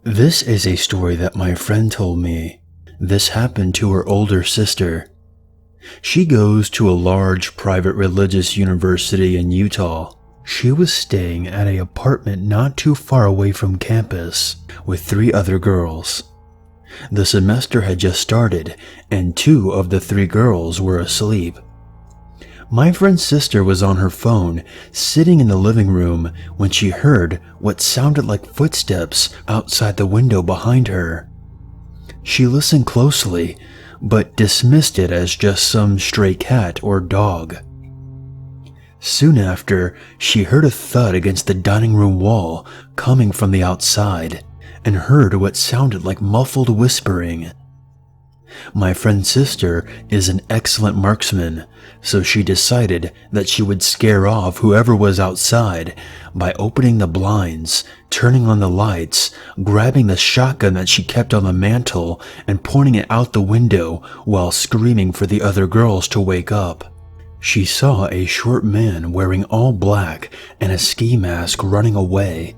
This is a story that my friend told me. This happened to her older sister. She goes to a large private religious university in Utah. She was staying at an apartment not too far away from campus with 3 other girls. The semester had just started and 2 of the 3 girls were asleep. My friend's sister was on her phone, sitting in the living room when she heard what sounded like footsteps outside the window behind her. She listened closely, but dismissed it as just some stray cat or dog. Soon after, she heard a thud against the dining room wall coming from the outside, and heard what sounded like muffled whispering. My friend's sister is an excellent marksman, so she decided that she would scare off whoever was outside by opening the blinds, turning on the lights, grabbing the shotgun that she kept on the mantle and pointing it out the window while screaming for the other girls to wake up. She saw a short man wearing all black and a ski mask running away.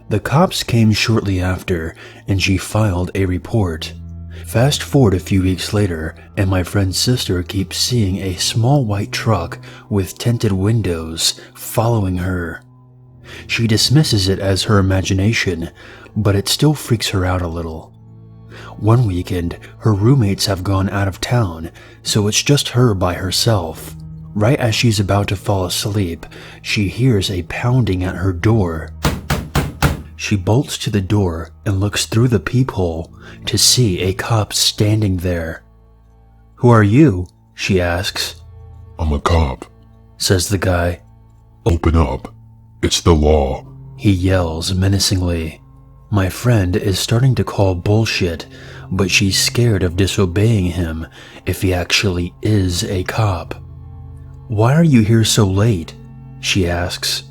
The cops came shortly after, and she filed a report. Fast forward a few weeks later, and my friend's sister keeps seeing a small white truck with tinted windows following her. She dismisses it as her imagination, but it still freaks her out a little. One weekend, her roommates have gone out of town, so it's just her by herself. Right as she's about to fall asleep, she hears a pounding at her door. She bolts to the door and looks through the peephole to see a cop standing there. "Who are you?" she asks. "I'm a cop," says the guy. "Open up. It's the law," he yells menacingly. My friend is starting to call bullshit, but she's scared of disobeying him if he actually is a cop. "Why are you here so late?" she asks.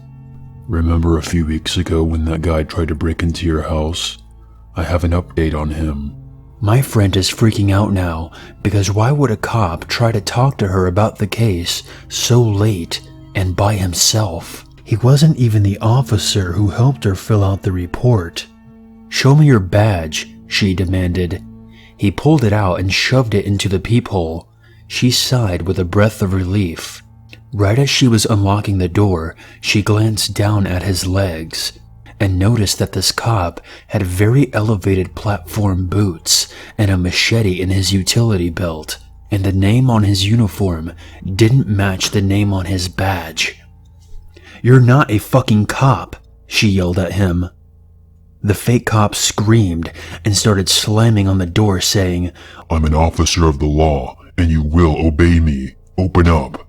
"Remember a few weeks ago when that guy tried to break into your house? I have an update on him." My friend is freaking out now because why would a cop try to talk to her about the case so late and by himself? He wasn't even the officer who helped her fill out the report. "Show me your badge," she demanded. He pulled it out and shoved it into the peephole. She sighed with a breath of relief. Right as she was unlocking the door, she glanced down at his legs and noticed that this cop had very elevated platform boots and a machete in his utility belt, and the name on his uniform didn't match the name on his badge. "You're not a fucking cop," she yelled at him. The fake cop screamed and started slamming on the door saying, "I'm an officer of the law, and you will obey me. Open up."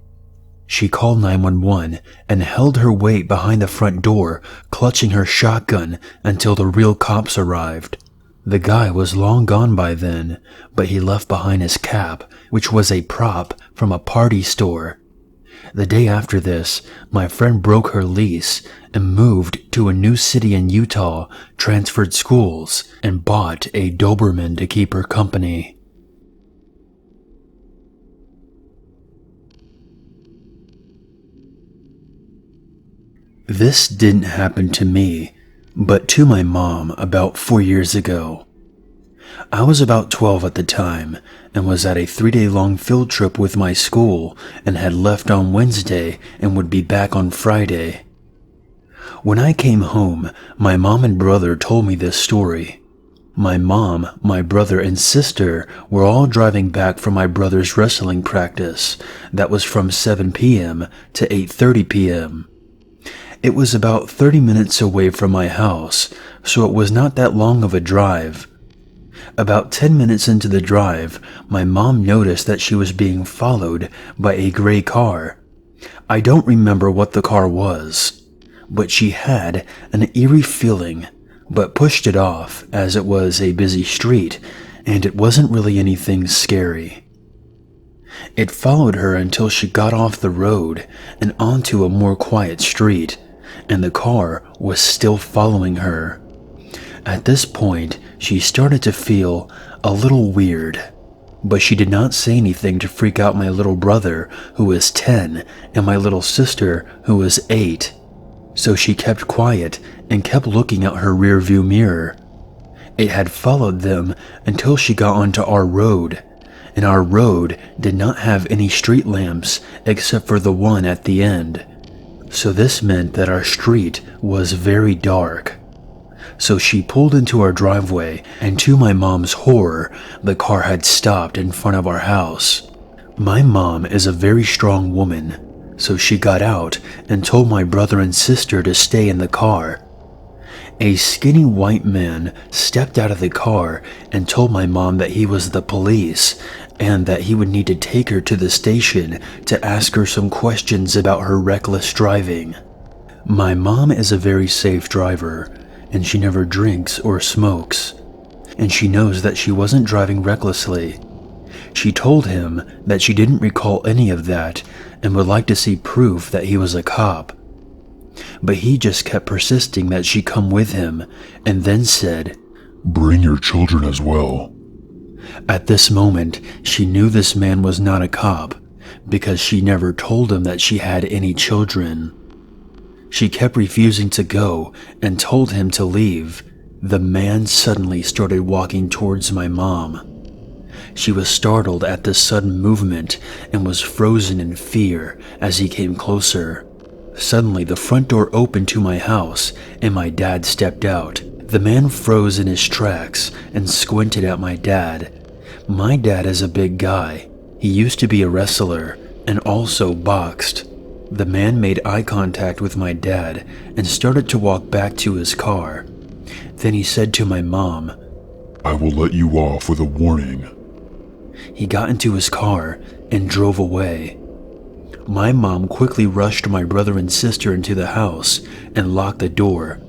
She called 911 and held her weight behind the front door, clutching her shotgun until the real cops arrived. The guy was long gone by then, but he left behind his cap, which was a prop from a party store. The day after this, my friend broke her lease and moved to a new city in Utah, transferred schools, and bought a Doberman to keep her company. This didn't happen to me, but to my mom about 4 years ago. I was about 12 at the time and was at a 3-day-long field trip with my school and had left on Wednesday and would be back on Friday. When I came home, my mom and brother told me this story. My mom, my brother, and sister were all driving back from my brother's wrestling practice that was from 7 p.m. to 8:30 p.m. It was about 30 minutes away from my house, so it was not that long of a drive. About 10 minutes into the drive, my mom noticed that she was being followed by a gray car. I don't remember what the car was, but she had an eerie feeling, but pushed it off as it was a busy street, and it wasn't really anything scary. It followed her until she got off the road and onto a more quiet street, and the car was still following her. At this point, she started to feel a little weird, but she did not say anything to freak out my little brother, who was 10, and my little sister, who was 8. So she kept quiet and kept looking out her rearview mirror. It had followed them until she got onto our road, and our road did not have any street lamps except for the one at the end. So this meant that our street was very dark. So she pulled into our driveway, and to my mom's horror, the car had stopped in front of our house. My mom is a very strong woman, so she got out and told my brother and sister to stay in the car. A skinny white man stepped out of the car and told my mom that he was the police and that he would need to take her to the station to ask her some questions about her reckless driving. My mom is a very safe driver, and she never drinks or smokes, and she knows that she wasn't driving recklessly. She told him that she didn't recall any of that and would like to see proof that he was a cop. But he just kept persisting that she come with him, and then said, "Bring your children as well." At this moment, she knew this man was not a cop, because she never told him that she had any children. She kept refusing to go and told him to leave. The man suddenly started walking towards my mom. She was startled at this sudden movement and was frozen in fear as he came closer. Suddenly, the front door opened to my house and my dad stepped out. The man froze in his tracks and squinted at my dad. My dad is a big guy. He used to be a wrestler and also boxed. The man made eye contact with my dad and started to walk back to his car. Then he said to my mom, "I will let you off with a warning." He got into his car and drove away. My mom quickly rushed my brother and sister into the house and locked the door.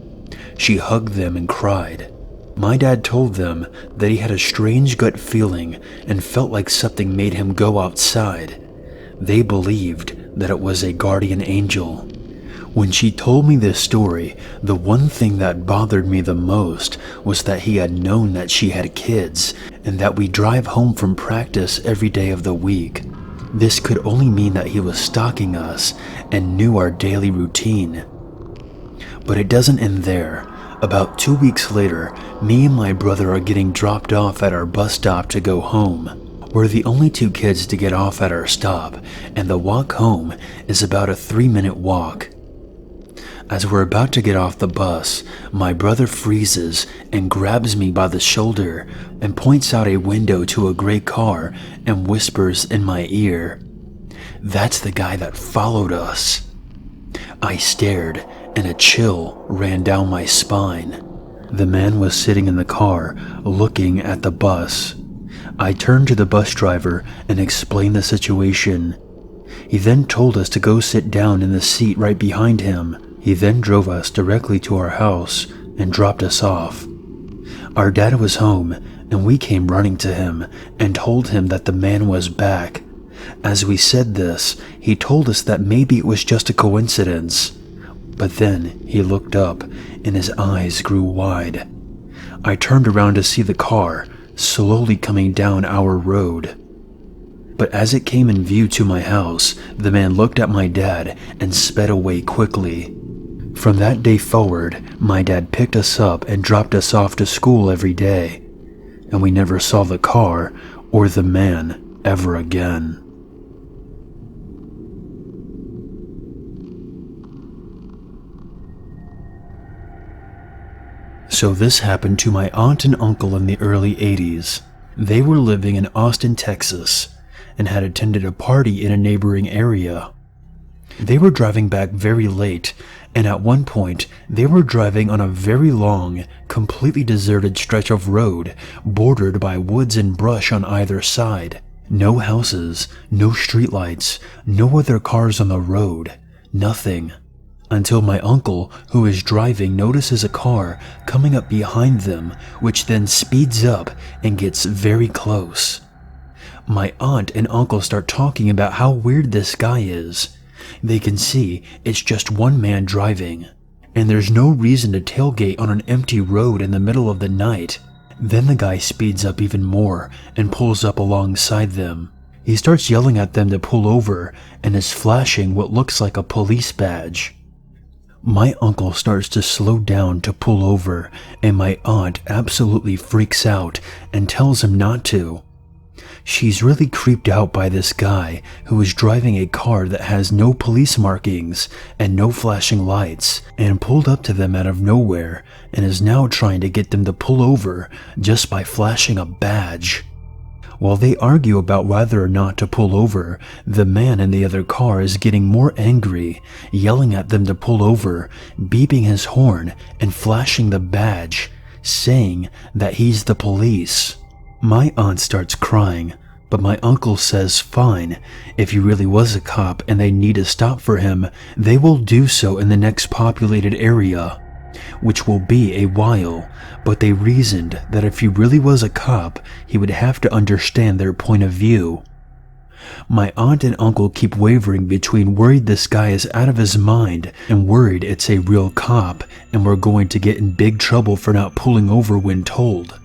She hugged them and cried. My dad told them that he had a strange gut feeling and felt like something made him go outside. They believed that it was a guardian angel. When she told me this story, the one thing that bothered me the most was that he had known that she had kids and that we drive home from practice every day of the week. This could only mean that he was stalking us and knew our daily routine. But it doesn't end there. About 2 weeks later, me and my brother are getting dropped off at our bus stop to go home. We're the only two kids to get off at our stop, and the walk home is about a 3-minute walk. As we're about to get off the bus, my brother freezes and grabs me by the shoulder and points out a window to a gray car and whispers in my ear, "That's the guy that followed us." I stared and a chill ran down my spine. The man was sitting in the car looking at the bus. I turned to the bus driver and explained the situation. He then told us to go sit down in the seat right behind him. He then drove us directly to our house and dropped us off. Our dad was home and we came running to him and told him that the man was back. As we said this, he told us that maybe it was just a coincidence. But then he looked up and his eyes grew wide. I turned around to see the car slowly coming down our road. But as it came in view to my house, the man looked at my dad and sped away quickly. From that day forward, my dad picked us up and dropped us off to school every day, and we never saw the car or the man ever again. So this happened to my aunt and uncle in the early 80s. They were living in Austin, Texas, and had attended a party in a neighboring area. They were driving back very late, and at one point, they were driving on a very long, completely deserted stretch of road, bordered by woods and brush on either side. No houses, no streetlights, no other cars on the road, nothing. Until my uncle, who is driving, notices a car coming up behind them, which then speeds up and gets very close. My aunt and uncle start talking about how weird this guy is. They can see it's just one man driving, and there's no reason to tailgate on an empty road in the middle of the night. Then the guy speeds up even more and pulls up alongside them. He starts yelling at them to pull over and is flashing what looks like a police badge. My uncle starts to slow down to pull over, and my aunt absolutely freaks out and tells him not to. She's really creeped out by this guy who is driving a car that has no police markings and no flashing lights, and pulled up to them out of nowhere and is now trying to get them to pull over just by flashing a badge. While they argue about whether or not to pull over, the man in the other car is getting more angry, yelling at them to pull over, beeping his horn and flashing the badge, saying that he's the police. My aunt starts crying, but my uncle says fine, if he really was a cop and they need to stop for him, they will do so in the next populated area, which will be a while, but they reasoned that if he really was a cop, he would have to understand their point of view. My aunt and uncle keep wavering between worried this guy is out of his mind and worried it's a real cop and we're going to get in big trouble for not pulling over when told.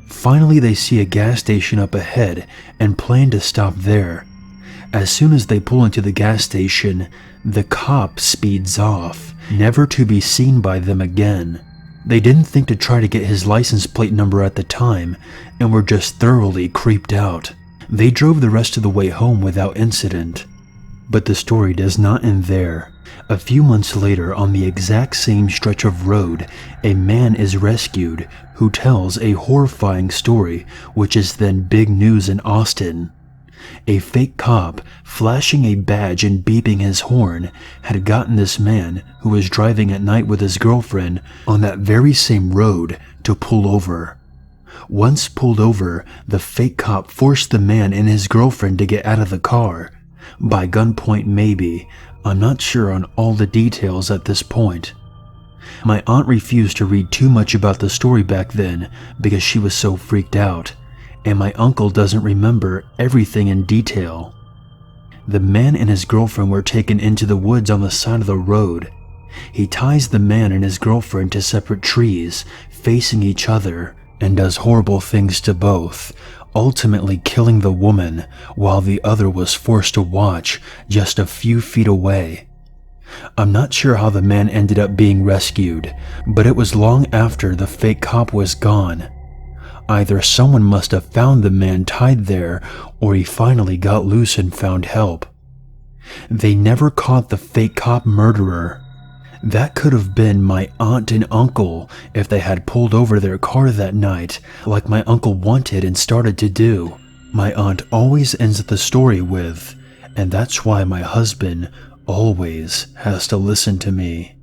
Finally, they see a gas station up ahead and plan to stop there. As soon as they pull into the gas station, the cop speeds off, never to be seen by them again. They didn't think to try to get his license plate number at the time and were just thoroughly creeped out. They drove the rest of the way home without incident. But the story does not end there. A few months later, on the exact same stretch of road, a man is rescued who tells a horrifying story, which is then big news in Austin. A fake cop, flashing a badge and beeping his horn, had gotten this man, who was driving at night with his girlfriend on that very same road, to pull over. Once pulled over, the fake cop forced the man and his girlfriend to get out of the car. By gunpoint maybe, I'm not sure on all the details at this point. My aunt refused to read too much about the story back then because she was so freaked out, and my uncle doesn't remember everything in detail. The man and his girlfriend were taken into the woods on the side of the road. He ties the man and his girlfriend to separate trees, facing each other, and does horrible things to both, ultimately killing the woman while the other was forced to watch just a few feet away. I'm not sure how the man ended up being rescued, but it was long after the fake cop was gone. Either someone must have found the man tied there, or he finally got loose and found help. They never caught the fake cop murderer. That could have been my aunt and uncle if they had pulled over their car that night, like my uncle wanted and started to do. My aunt always ends the story with, "And that's why my husband always has to listen to me."